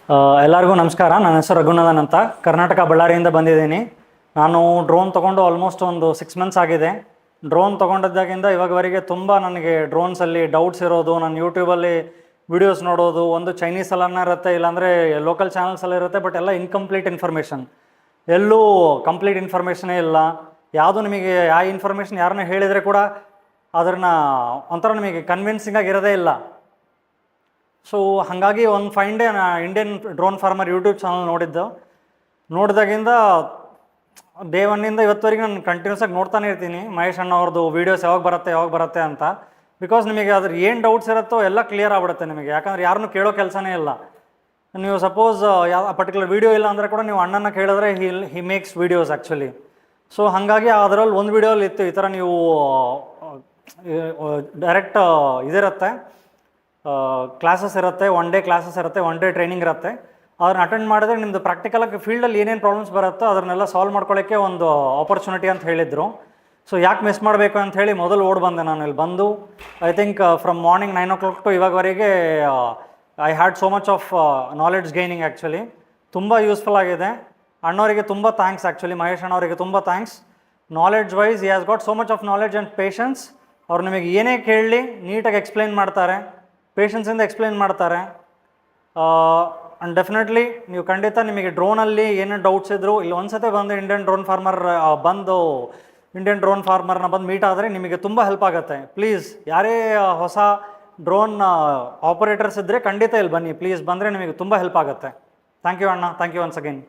ಎಲ್ಲರಿಗೂ ನಮಸ್ಕಾರ. ನನ್ನ ಹೆಸರು ರಘುನಂದನ್ ಅಂತ, ಕರ್ನಾಟಕ ಬಳ್ಳಾರಿಯಿಂದ ಬಂದಿದ್ದೀನಿ. ನಾನು ಡ್ರೋನ್ ತೊಗೊಂಡು ಆಲ್ಮೋಸ್ಟ್ ಒಂದು 6 ಮಂತ್ಸ್ ಆಗಿದೆ. ಡ್ರೋನ್ ತೊಗೊಂಡಿದ್ದಾಗಿಂದ ಇವಾಗವರೆಗೆ ತುಂಬ ನನಗೆ ಡ್ರೋನ್ಸಲ್ಲಿ ಡೌಟ್ಸ್ ಇರೋದು, ನಾನು ಯೂಟ್ಯೂಬಲ್ಲಿ ವಿಡಿಯೋಸ್ ನೋಡೋದು, ಒಂದು ಚೈನೀಸಲ್ಲೇ ಇರುತ್ತೆ, ಇಲ್ಲಾಂದರೆ ಲೋಕಲ್ ಚಾನಲ್ಸಲ್ಲಿ ಇರುತ್ತೆ, ಬಟ್ ಎಲ್ಲ ಇನ್ಕಂಪ್ಲೀಟ್ ಇನ್ಫಾರ್ಮೇಷನ್, ಎಲ್ಲೂ ಕಂಪ್ಲೀಟ್ ಇನ್ಫಾರ್ಮೇಷನೇ ಇಲ್ಲ. ಯಾವುದು ನಿಮಗೆ ಆ ಇನ್ಫಾರ್ಮೇಷನ್ ಯಾರನ್ನ ಹೇಳಿದರೆ ಕೂಡ ಅದನ್ನು ಒಂಥರ ನಿಮಗೆ ಕನ್ವಿನ್ಸಿಂಗಾಗಿ ಇರೋದೇ ಇಲ್ಲ. ಸೊ ಹಾಗಾಗಿ ಒಂದು fine day Indian drone farmer YouTube channel ನೋಡಿದಾಗಿಂದ ಡೇ ಒನ್ನಿಂದ ಇವತ್ತುವರೆಗೆ ನಾನು ಕಂಟಿನ್ಯೂಸ್ ಆಗಿ ನೋಡ್ತಾನೆ ಇರ್ತೀನಿ ಮಹೇಶ್ ಅಣ್ಣ ಅವ್ರದ್ದು ವೀಡಿಯೋಸ್ ಯಾವಾಗ ಬರುತ್ತೆ ಅಂತ. ಬಿಕಾಸ್ ನಿಮಗೆ ಅದ್ರ ಏನು ಡೌಟ್ಸ್ ಇರುತ್ತೋ ಎಲ್ಲ ಕ್ಲಿಯರ್ ಆಗ್ಬಿಡುತ್ತೆ ನಿಮಗೆ. ಯಾಕಂದ್ರೆ ಯಾರನ್ನೂ ಕೇಳೋ ಕೆಲಸನೇ ಇಲ್ಲ. ನೀವು ಸಪೋಸ್ ಯಾವ ಪರ್ಟಿಕ್ಯುಲರ್ ವೀಡಿಯೋ ಇಲ್ಲ ಅಂದರೆ ಕೂಡ ನೀವು ಅಣ್ಣನ ಕೇಳಿದ್ರೆ he makes videos actually. So ಹಾಗಾಗಿ ಅದರಲ್ಲಿ ಒಂದು ವೀಡಿಯೋಲಿ ಇತ್ತು, ಈ ಥರ ನೀವು ಡೈರೆಕ್ಟ್ ಇದಿರುತ್ತೆ, ಕ್ಲಾಸಸ್ ಇರುತ್ತೆ, 1 ಡೇ ಕ್ಲಾಸಸ್ ಇರುತ್ತೆ, 1 ಡೇ ಟ್ರೈನಿಂಗ್ ಇರುತ್ತೆ. ಅದನ್ನ ಅಟೆಂಡ್ ಮಾಡಿದ್ರೆ ನಿಮ್ಮದು ಪ್ರಾಕ್ಟಿಕಲಾಗಿ ಫೀಲ್ಡಲ್ಲಿ ಏನೇನು ಪ್ರಾಬ್ಲಮ್ಸ್ ಬರುತ್ತೋ ಅದನ್ನೆಲ್ಲ ಸಾಲ್ವ್ ಮಾಡ್ಕೊಳ್ಳೋಕ್ಕೆ ಒಂದು ಆಪರ್ಚುನಿಟಿ ಅಂತ ಹೇಳಿದರು. ಸೊ ಯಾಕೆ ಮಿಸ್ ಮಾಡಬೇಕು ಅಂತ ಹೇಳಿ ಮೊದಲು ಬಂದೆ. ನಾನು ಇಲ್ಲಿ ಬಂದು I think from morning 9 o'clock to ಇವಾಗವರೆಗೆ I had so much of knowledge gaining actually. ತುಂಬ ಯೂಸ್ಫುಲ್ ಆಗಿದೆ. ಅಣ್ಣವರಿಗೆ ತುಂಬ ಥ್ಯಾಂಕ್ಸ್ ಆ್ಯಕ್ಚುಲಿ, ಮಹೇಶ್ ಅಣ್ಣವರಿಗೆ ತುಂಬ thanks. Knowledge wise he has got so much of knowledge and patience. ಅವ್ರು ನಿಮಗೆ ಏನೇ ಕೇಳಲಿ ನೀಟಾಗಿ ಎಕ್ಸ್ಪ್ಲೈನ್ ಮಾಡ್ತಾರೆ, ಪೇಷನ್ಸಿಂದ ಎಕ್ಸ್ಪ್ಲೈನ್ ಮಾಡ್ತಾರೆ. ಆ್ಯಂಡ್ ಡೆಫಿನೆಟ್ಲಿ ನೀವು ಖಂಡಿತ ನಿಮಗೆ ಡ್ರೋನಲ್ಲಿ ಏನೇನು ಡೌಟ್ಸ್ ಇದ್ದರು ಇಲ್ಲಿ ಒಂದ್ಸತಿ ಬಂದು ಇಂಡಿಯನ್ ಡ್ರೋನ್ ಫಾರ್ಮರ್ನ ಬಂದು ಮೀಟ್ ಆದರೆ ನಿಮಗೆ ತುಂಬ ಹೆಲ್ಪ್ ಆಗುತ್ತೆ. ಪ್ಲೀಸ್ ಯಾರೇ ಹೊಸ ಡ್ರೋನ್ ಆಪರೇಟರ್ಸ್ ಇದ್ದರೆ ಖಂಡಿತ ಇಲ್ಲಿ ಬನ್ನಿ, ಪ್ಲೀಸ್ ಬಂದರೆ ನಿಮಗೆ ತುಂಬ ಹೆಲ್ಪ್ ಆಗುತ್ತೆ. ಥ್ಯಾಂಕ್ ಯು ಅಣ್ಣ, ಥ್ಯಾಂಕ್ ಯು ಒನ್ಸ್ ಅಗೈನ್.